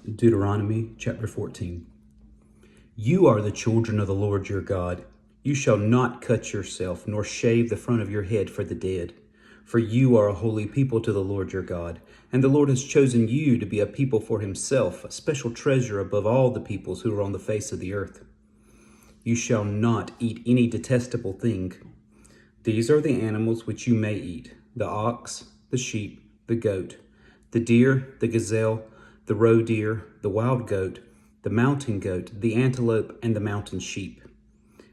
Deuteronomy chapter 14. You are the children of the Lord your God. You shall not cut yourself, nor shave the front of your head for the dead. For you are a holy people to the Lord your God, and the Lord has chosen you to be a people for himself, a special treasure above all the peoples who are on the face of the earth. You shall not eat any detestable thing. These are the animals which you may eat: the ox, the sheep, the goat, the deer, the gazelle, the roe deer, the wild goat, the mountain goat, the antelope, and the mountain sheep.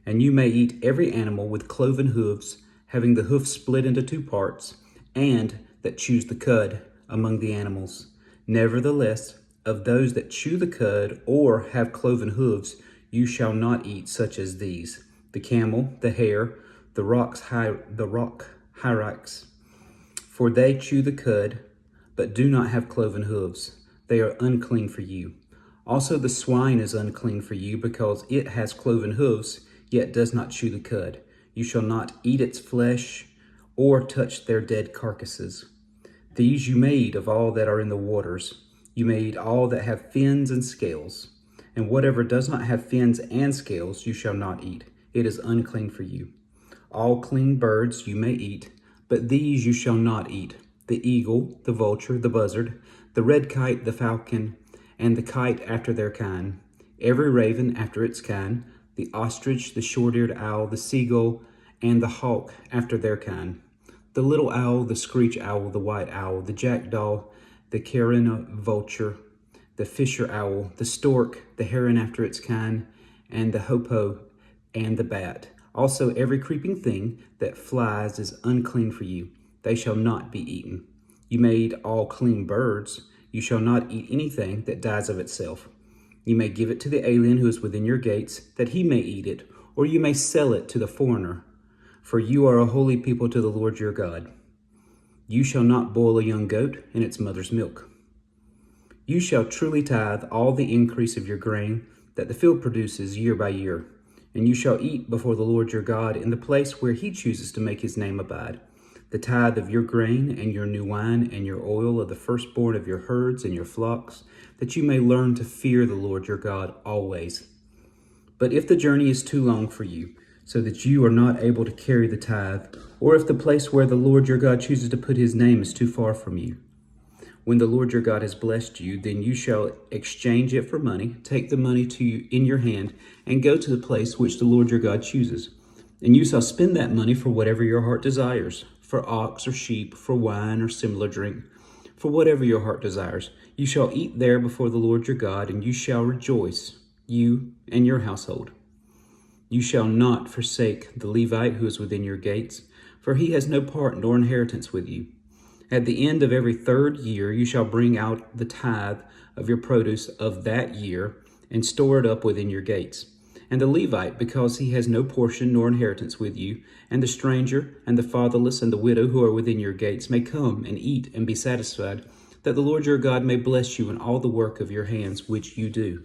And you may eat every animal with cloven hooves, having the hoof split into two parts, and that chews the cud among the animals. Nevertheless, of those that chew the cud or have cloven hooves, you shall not eat such as these: the camel, the hare, the rock hyrax, for they chew the cud, but do not have cloven hooves. They are unclean for you. Also the swine is unclean for you, because it has cloven hooves, yet does not chew the cud. You shall not eat its flesh, or touch their dead carcasses. These you may eat of all that are in the waters. You may eat all that have fins and scales. And whatever does not have fins and scales you shall not eat. It is unclean for you. All clean birds you may eat, but these you shall not eat: the eagle, the vulture, the buzzard, the red kite, the falcon, and the kite after their kind, every raven after its kind, the ostrich, the short-eared owl, the seagull, and the hawk after their kind, the little owl, the screech owl, the white owl, the jackdaw, the carina vulture, the fisher owl, the stork, the heron after its kind, and the hoopoe, and the bat. Also every creeping thing that flies is unclean for you. They shall not be eaten. You may eat all clean birds. You shall not eat anything that dies of itself. You may give it to the alien who is within your gates, that he may eat it, or you may sell it to the foreigner. For you are a holy people to the Lord your God. You shall not boil a young goat in its mother's milk. You shall truly tithe all the increase of your grain that the field produces year by year. And you shall eat before the Lord your God in the place where he chooses to make his name abide: the tithe of your grain and your new wine and your oil, of the firstborn of your herds and your flocks, that you may learn to fear the Lord your God always. But if the journey is too long for you, so that you are not able to carry the tithe, or if the place where the Lord your God chooses to put his name is too far from you, when the Lord your God has blessed you, then you shall exchange it for money, take the money to you in your hand, and go to the place which the Lord your God chooses. And you shall spend that money for whatever your heart desires, for ox or sheep, for wine or similar drink, for whatever your heart desires. You shall eat there before the Lord your God, and you shall rejoice, you and your household. You shall not forsake the Levite who is within your gates, for he has no part nor inheritance with you. At the end of every third year you shall bring out the tithe of your produce of that year, and store it up within your gates. And the Levite, because he has no portion nor inheritance with you, and the stranger, and the fatherless, and the widow who are within your gates, may come and eat and be satisfied, that the Lord your God may bless you in all the work of your hands which you do.